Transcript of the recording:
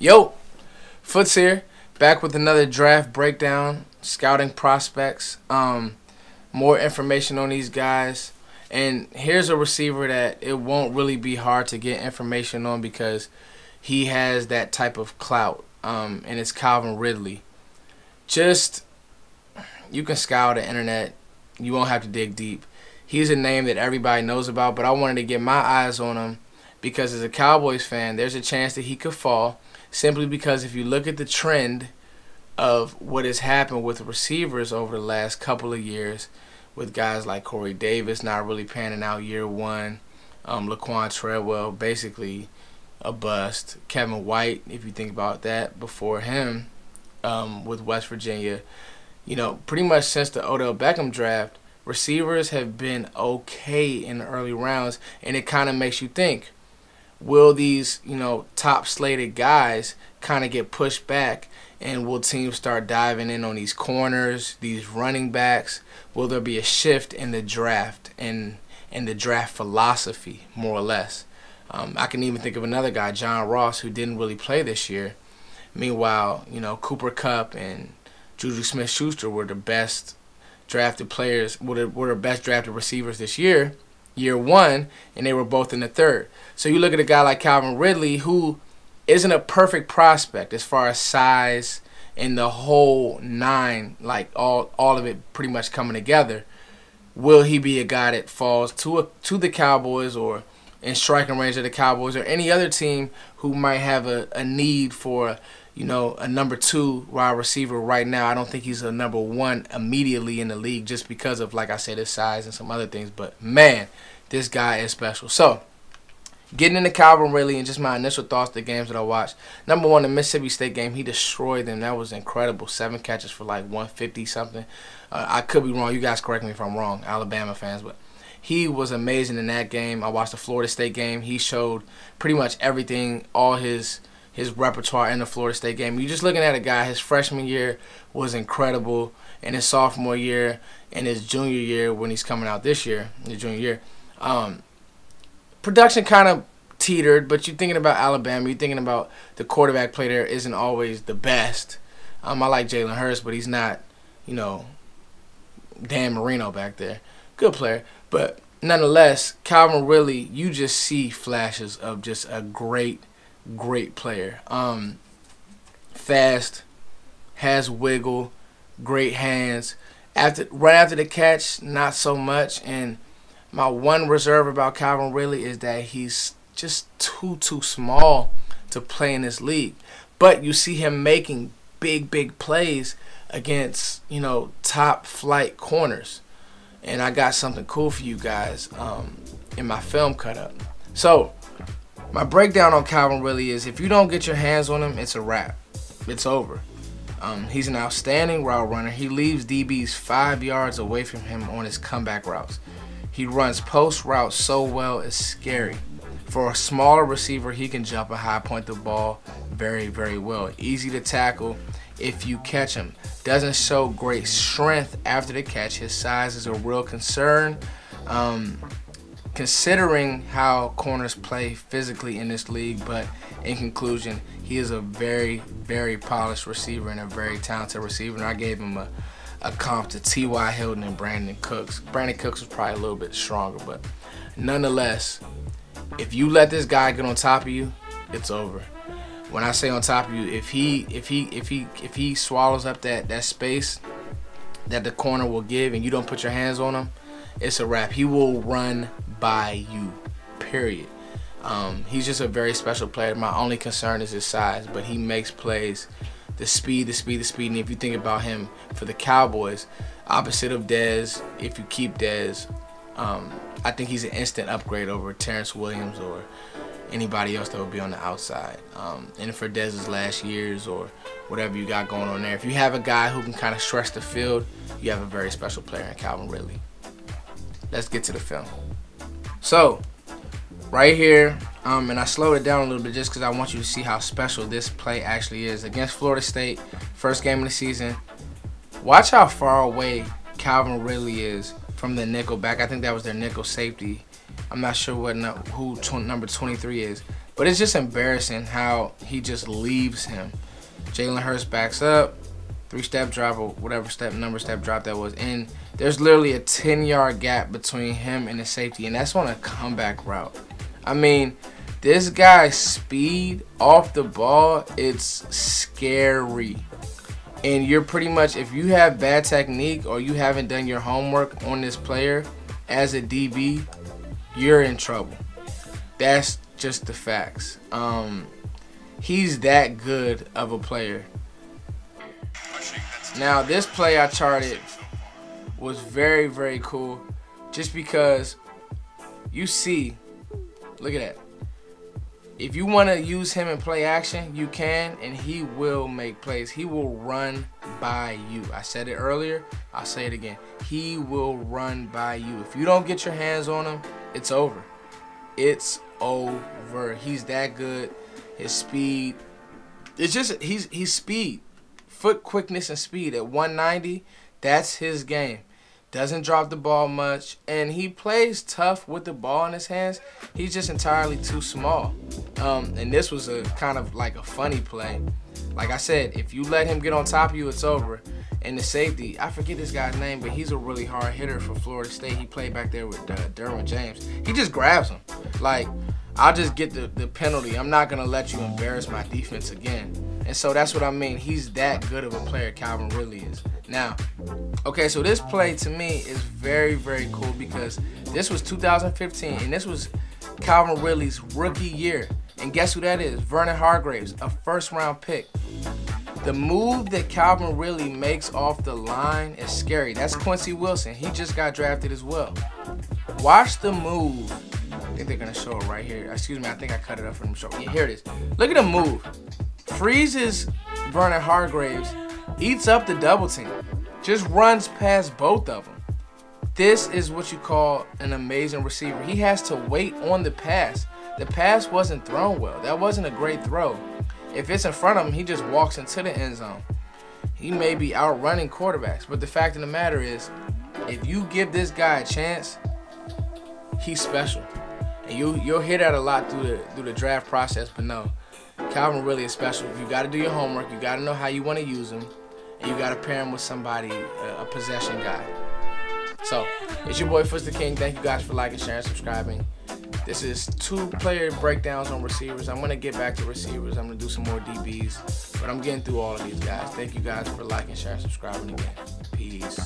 Yo, Foots here, back with another draft breakdown, scouting prospects, more information on these guys. And here's a receiver that it won't really be hard to get information on because he has that type of clout, and it's Calvin Ridley. Just, you can scour the internet, you won't have to dig deep. He's a name that everybody knows about, but I wanted to get my eyes on him because as a Cowboys fan, there's a chance that he could fall. Simply because if you look at the trend of what has happened with receivers over the last couple of years, with guys like Corey Davis not really panning out year one, Laquan Treadwell basically a bust, Kevin White, if you think about that, before him with West Virginia, pretty much since the Odell Beckham draft, receivers have been okay in the early rounds, and it kind of makes you think, will these, top slated guys kind of get pushed back, and will teams start diving in on these corners, these running backs? Will there be a shift in the draft and in the draft philosophy, more or less? I can even think of another guy, John Ross, who didn't really play this year. Meanwhile, Cooper Kupp and Juju Smith-Schuster were the best drafted players, were the best drafted receivers this year one, and they were both in the third. So you look at a guy like Calvin Ridley, who isn't a perfect prospect as far as size and the whole nine, like all of it pretty much coming together. Will he be a guy that falls to the Cowboys or in striking range of the Cowboys or any other team who might have a need for a number 2 wide receiver right now? I don't think he's a number 1 immediately in the league just because of, like I said, his size and some other things. But, man, this guy is special. So, getting into Calvin Ridley and just my initial thoughts, the games that I watched. Number 1, the Mississippi State game, he destroyed them. That was incredible. 7 catches for like 150-something. I could be wrong. You guys correct me if I'm wrong, Alabama fans. But he was amazing in that game. I watched the Florida State game. He showed pretty much everything, all his repertoire in the Florida State game. You're just looking at a guy, his freshman year was incredible, and his sophomore year and his junior year when he's coming out this year, his junior year, production kind of teetered, but you're thinking about Alabama, you're thinking about the quarterback play there isn't always the best. I like Jalen Hurts, but he's not, Dan Marino back there. Good player, but nonetheless, Calvin Ridley, you just see flashes of just a great player. Fast, has wiggle, great hands. Right after the catch, not so much. And my one reserve about Calvin Ridley is that he's just too small to play in this league. But you see him making big plays against, top flight corners. And I got something cool for you guys in my film cut up. So, my breakdown on Calvin Ridley is if you don't get your hands on him, it's a wrap. It's over. He's an outstanding route runner. He leaves DBs 5 yards away from him on his comeback routes. He runs post routes so well, it's scary. For a smaller receiver, he can jump and high point the ball very well. Easy to tackle if you catch him. Doesn't show great strength after the catch. His size is a real concern. Considering how corners play physically in this league, but in conclusion, he is a very polished receiver and a very talented receiver. And I gave him a comp to T.Y. Hilton and Brandon Cooks. Brandon Cooks was probably a little bit stronger, but nonetheless, if you let this guy get on top of you, it's over. When I say on top of you, if he swallows up that space that the corner will give and you don't put your hands on him, it's a wrap. He will run by you, period. He's just a very special player. My only concern is his size, but he makes plays. The speed. And if you think about him for the Cowboys, opposite of Dez, if you keep Dez, I think he's an instant upgrade over Terrence Williams or anybody else that would be on the outside. And for Dez's last years or whatever you got going on there, if you have a guy who can kind of stretch the field, you have a very special player in Calvin Ridley. Let's get to the film. So, right here, and I slowed it down a little bit just because I want you to see how special this play actually is. Against Florida State, first game of the season. Watch how far away Calvin Ridley is from the nickel back. I think that was their nickel safety. I'm not sure who number 23 is. But it's just embarrassing how he just leaves him. Jalen Hurts backs up, 3-step drop or whatever step drop that was, and there's literally a 10-yard gap between him and the safety, and that's on a comeback route. I mean, this guy's speed off the ball, it's scary. And you're pretty much, if you have bad technique or you haven't done your homework on this player as a DB, you're in trouble. That's just the facts. He's that good of a player. Now, this play I charted was very, very cool just because you see, look at that. If you want to use him in play action, you can, and he will make plays. He will run by you. I said it earlier. I'll say it again. He will run by you. If you don't get your hands on him, it's over. It's over. He's that good. His speed. It's just, he's speed. Foot quickness and speed at 190. That's his game. Doesn't drop the ball much, and he plays tough with the ball in his hands. He's just entirely too small. And this was a kind of like a funny play. Like I said, if you let him get on top of you, it's over. And the safety, I forget this guy's name, but he's a really hard hitter for Florida State. He played back there with Derwin James. He just grabs him. Like, I'll just get the penalty. I'm not going to let you embarrass my defense again. And so that's what I mean. He's that good of a player, Calvin Ridley is. Now, okay, so this play to me is very, very cool because this was 2015, and this was Calvin Ridley's rookie year. And guess who that is? Vernon Hargreaves, a first-round pick. The move that Calvin Ridley makes off the line is scary. That's Quincy Wilson. He just got drafted as well. Watch the move. I think they're going to show it right here. Excuse me, I think I cut it up for them to show. Yeah, here it is. Look at the move. Freezes Vernon Hargreaves, eats up the double team, just runs past both of them. This is what you call an amazing receiver. He has to wait on the pass. The pass wasn't thrown well. That wasn't a great throw. If it's in front of him, he just walks into the end zone. He may be outrunning quarterbacks, but the fact of the matter is, if you give this guy a chance, he's special. And you'll hear that a lot through the draft process, but no. Calvin Ridley is special. You got to do your homework. You got to know how you want to use him. And you got to pair him with somebody, a possession guy. So, it's your boy Foots the King. Thank you guys for liking, sharing, subscribing. This is 2-player breakdowns on receivers. I'm going to get back to receivers. I'm going to do some more DBs. But I'm getting through all of these guys. Thank you guys for liking, sharing, subscribing again. Peace.